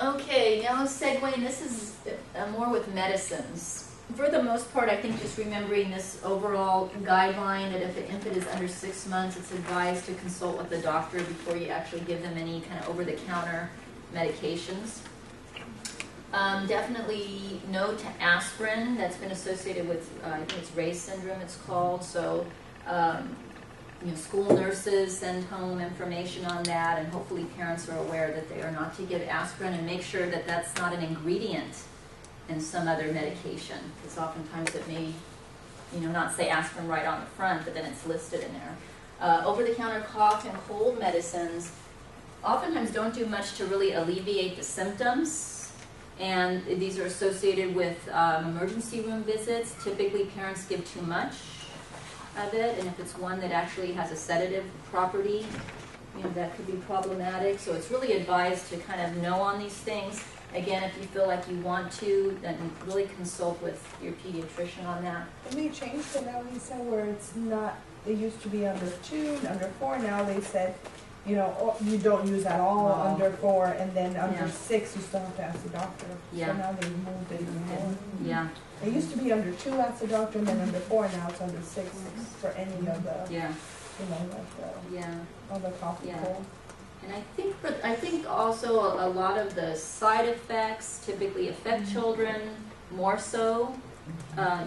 Okay, now segue, and this is more with medicines. For the most part, I think just remembering this overall guideline that if an infant is under 6 months, it's advised to consult with the doctor before you actually give them any kind of over-the-counter medications. Definitely no to aspirin. That's been associated with, I think it's Ray's syndrome it's called. So, school nurses send home information on that, and hopefully parents are aware that they are not to give aspirin, and make sure that that's not an ingredient in some other medication, because oftentimes it may, not say aspirin right on the front, but then it's listed in there. Over-the-counter cough and cold medicines oftentimes don't do much to really alleviate the symptoms, and these are associated with emergency room visits. Typically parents give too much of it, and if it's one that actually has a sedative property, that could be problematic. So it's really advised to kind of know on these things. Again, if you feel like you want to, then really consult with your pediatrician on that. We changed it now, Lisa, where it's not, it used to be under 2, under 4, now they said, you don't use at all under 4, and then under 6 you still have to ask the doctor. Yeah. So now they've moved it even more. Yeah. It used to be under 2, ask the doctor, and then under 4, now it's under 6 for any of the, all the cough and cold. And I think also a lot of the side effects typically affect children more so,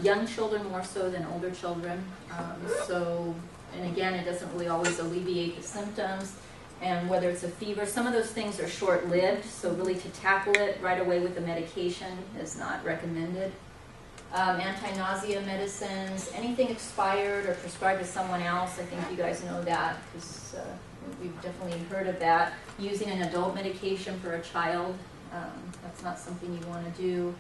young children more so than older children. And again, it doesn't really always alleviate the symptoms. And whether it's a fever, some of those things are short-lived, so really to tackle it right away with the medication is not recommended. Anti-nausea medicines, anything expired or prescribed to someone else, I think you guys know that, because we've definitely heard of that. Using an adult medication for a child, that's not something you want to do.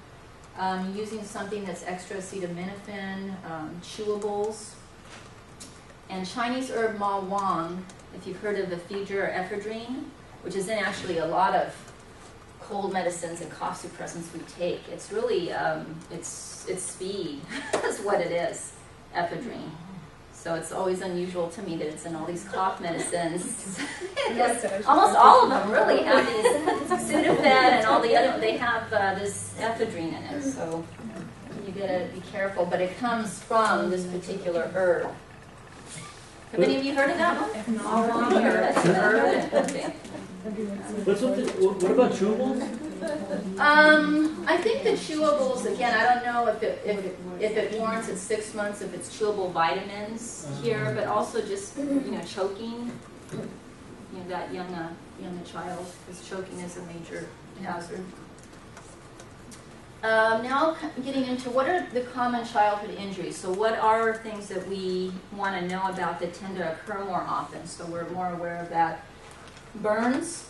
Using something that's extra acetaminophen, chewables. And Chinese herb ma huang, if you've heard of ephedra or ephedrine, which is in actually a lot of cold medicines and cough suppressants we take. It's really, it's speed is what it is, ephedrine. So it's always unusual to me that it's in all these cough medicines. Almost all of them really have these Sudafed and all the other, they have this ephedrine in it. So you gotta be careful, but it comes from this particular herb. Have any of you heard of that one? What about chewables? I think the chewables, again, I don't know if it warrants at 6 months if it's chewable vitamins here, but also just choking, that young child, because choking is a major hazard. Now getting into what are the common childhood injuries. So what are things that we want to know about that tend to occur more often, so we're more aware of that. Burns,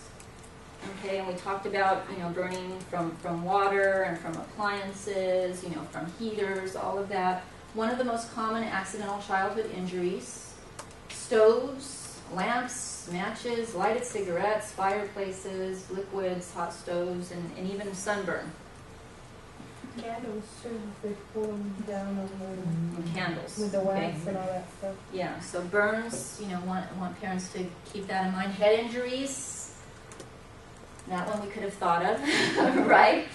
okay, and we talked about burning from water and from appliances, from heaters, all of that. One of the most common accidental childhood injuries: stoves, lamps, matches, lighted cigarettes, fireplaces, liquids, hot stoves, and even sunburn. Candles too, they pull them down over Candles. with the wax and all that stuff. Yeah, so burns, want parents to keep that in mind. Head injuries, that one we could have thought of, right?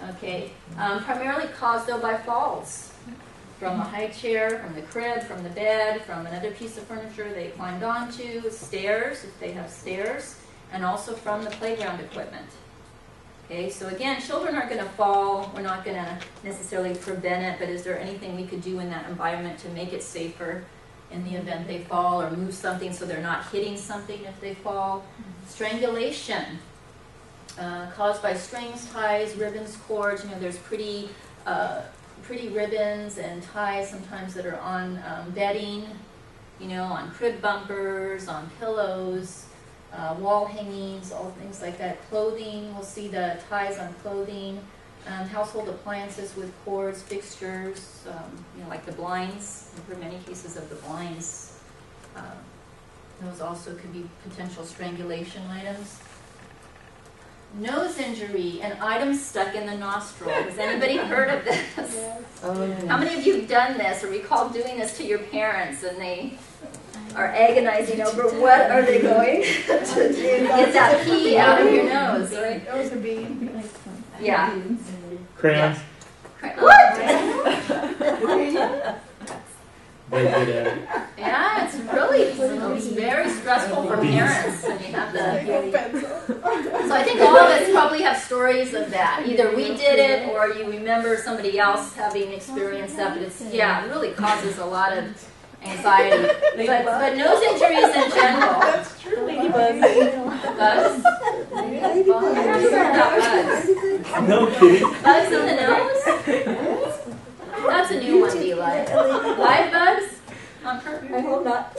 Okay, primarily caused though by falls. From a high chair, from the crib, from the bed, from another piece of furniture they climbed onto, stairs, if they have stairs, and also from the playground equipment. Okay, so again, children are going to fall. We're not going to necessarily prevent it, but is there anything we could do in that environment to make it safer in the event they fall, or move something so they're not hitting something if they fall? Strangulation, caused by strings, ties, ribbons, cords. There's pretty ribbons and ties sometimes that are on bedding, on crib bumpers, on pillows. Wall hangings, all things like that. Clothing, we'll see the ties on clothing. Household appliances with cords, fixtures, like the blinds. I've heard many cases of the blinds. Those also could be potential strangulation items. Nose injury, an item stuck in the nostril. Has anybody heard of this? Yes. How many of you have done this or recall doing this to your parents and they are agonizing over what are they going to do. Get that pee out of your nose, right? Those are being. Yeah. Crayons. What? Very good at it. Yeah, it's very stressful for parents when you have the. So I think all of us probably have stories of that. Either we did it or you remember somebody else having experienced that. But it really causes a lot of anxiety. But nose injuries in general. That's true. Ladybugs. Bugs? Oh, I never heard about bugs. No kidding. Bugs in the nose? That's a new one, Eli. Live bugs? On purpose? I hope not.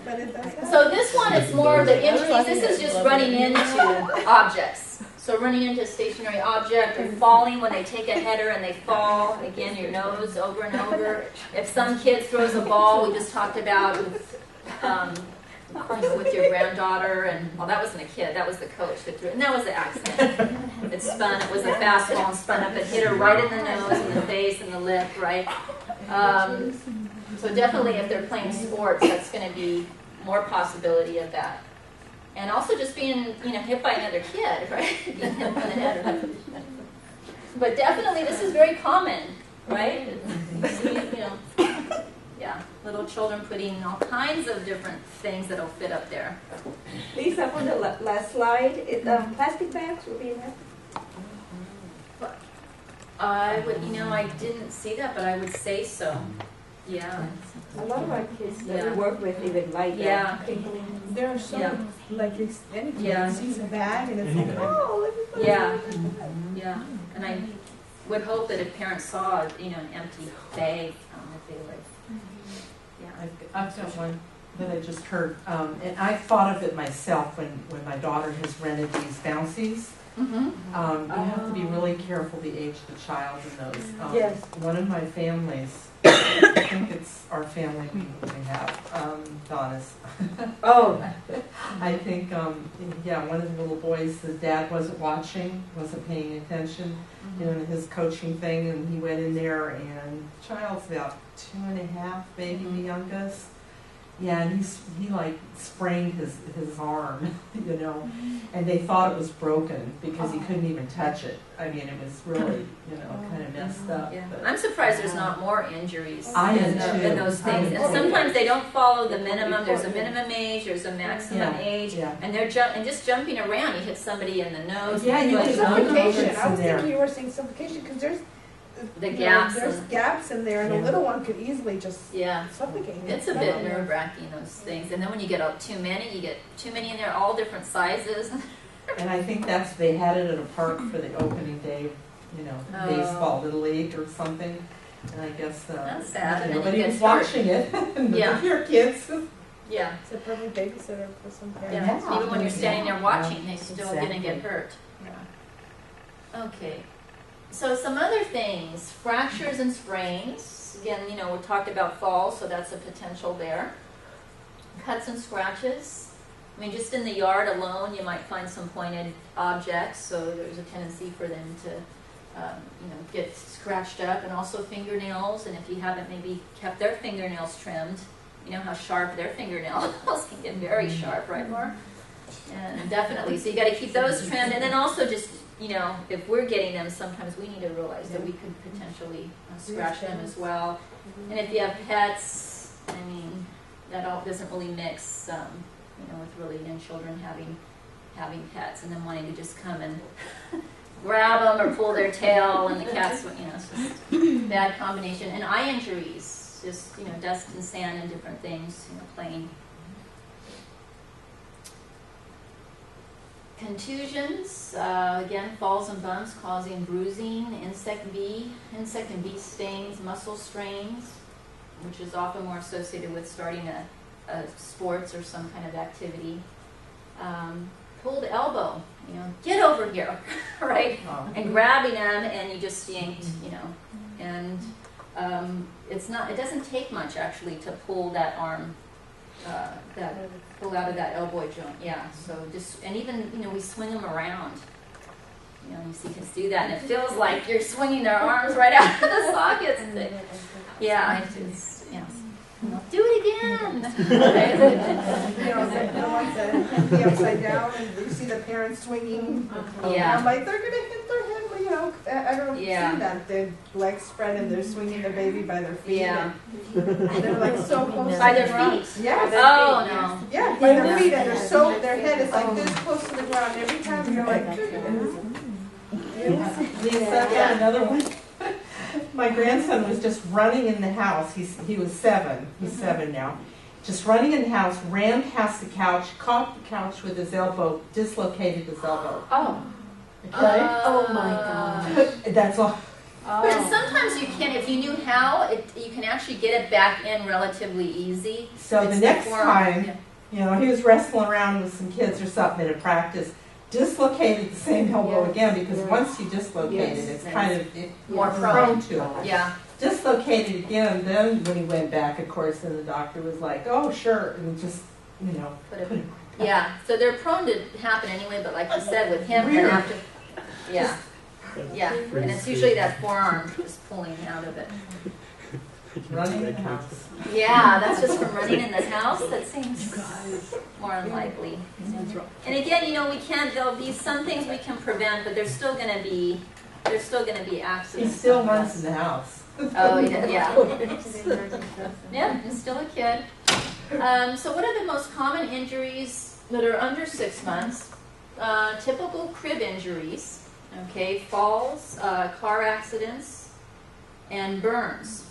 But it does happen. So this one is more of the injuries. This is just running into objects. So running into a stationary object or falling when they take a header and they fall. Again, your nose over and over. If some kid throws a ball, we just talked about with your granddaughter, and well, that wasn't a kid, that was the coach that threw it, and that was the accident. It spun, it was a fastball and spun up, it hit her right in the nose and the face and the lip, right? So definitely if they're playing sports, that's going to be more possibility of that. And also just being, hit by another kid, right? Being hit by the head. But definitely this is very common, right? You see, yeah, little children putting all kinds of different things that'll fit up there. Lisa, on the last slide, plastic bags will be enough. I would, I didn't see that, but I would say so. Yeah. A lot of our kids that Yeah. we work with even like Yeah. There are so, Yeah. like, any kid Yeah. sees a bag and it's Anything. like, oh, look at that. Yeah. Yeah. And I would hope that if parents saw, an empty bag, that they would. Yeah. I've got one that I just heard, and I thought of it myself when my daughter has rented these bouncies. Mm-hmm. You have to be really careful the age of the child in those. Yes. One of my families, I think it's our family we have, Donna's. Oh, I think, one of the little boys, the dad wasn't watching, wasn't paying attention, in his coaching thing, and he went in there, and the child's about 2.5, maybe the youngest. Yeah, and he like sprained his arm, and they thought it was broken because he couldn't even touch it. I mean, it was really, kind of messed up. Yeah. But I'm surprised there's not more injuries I am in too. those I things. am And too. sometimes they don't follow the minimum. There's a minimum age, there's a maximum age, yeah. and they're just jumping around. You hit somebody in the nose. Yeah, you foot, just Suffocation. I in was there. thinking you were saying suffocation because there's The gaps There's and- gaps in there, and Yeah. a little one could easily just Yeah. suffocate. It's a bit nerve-wracking, those things. And then when you get too many, you get too many in there, all different sizes. And I think they had it at a park for the opening day, Oh. baseball, Little League or something. And I guess, That's sad. And then nobody you get was hurt. watching it. And Yeah. your kids. Yeah. It's a perfect babysitter for some Yeah. parents. Yeah. Even when you're standing there watching, Yeah. they're still going to get Exactly. hurt. Yeah. Okay. So some other things, fractures and sprains. Again, we talked about falls, so that's a potential there. Cuts and scratches. I mean, just in the yard alone, you might find some pointed objects, so there's a tendency for them to, get scratched up, and also fingernails. And if you haven't maybe kept their fingernails trimmed, you know how sharp their fingernails can get, very sharp, right, Laura? And definitely, so you got to keep those trimmed, and then also just, if we're getting them, sometimes we need to realize that we could potentially scratch them as well. And if you have pets, I mean, that all doesn't really mix, with really young children having pets and then wanting to just come and grab them or pull their tail, and the cats, it's just bad combination. And eye injuries, just, dust and sand and different things, playing. Contusions, again, falls and bumps causing bruising, insect and bee stings, muscle strains, which is often more associated with starting a sports or some kind of activity. Pulled elbow, get over here, right? Oh. And grabbing them, and you just yanked, and it doesn't take much actually to pull that arm, pull out of that elbow joint, yeah. So and even, we swing them around. You see kids do that, and it feels like you're swinging their arms right out of the sockets. Yeah, it's. Do it again. can. You know, the ones that hit the upside down and you see the parents swinging. And Yeah. I'm like, they're gonna hit their head, you know, I don't know if you've Yeah. seen that. Their legs spread and they're swinging the baby by their feet. Yeah. And they're like so close By to their the ground. feet. Yeah. Oh, no. Yeah, by their Yeah. feet, and they're so, their head is like this close to the ground every time you're like, Lisa, I've got another one. My grandson was just running in the house. He was 7. He's 7 now. Just running in the house, ran past the couch, caught the couch with his elbow, dislocated his elbow. Oh. Okay? Oh my God. That's all. And sometimes you can, if you knew how, you can actually get it back in relatively easy. So It's the next forearm. time, Yeah. you know, he was wrestling around with some kids or something at a practice, dislocated the same elbow Yes. again, because Yes. once you dislocate Yes. it, it's Yes. kind of More prone prone. to it. Yeah. Dislocated again, then when he went back, of course, then the doctor was like, oh, sure, and just, you know, Put it- put it Yeah. So they're prone to happen anyway, but like you said, with him, Weird. you have to. Yeah. Yeah. And it's usually that forearm just pulling out of it. running in the house. Yeah, that's just from running in the house. That seems more unlikely. And again, you know, there'll be some things we can prevent, but there's still going to be He accidents. still runs in the house. Oh, yeah. Yeah, he's still a kid. So what are the most common injuries that are under 6 months? Typical crib injuries, okay, falls, car accidents, and burns.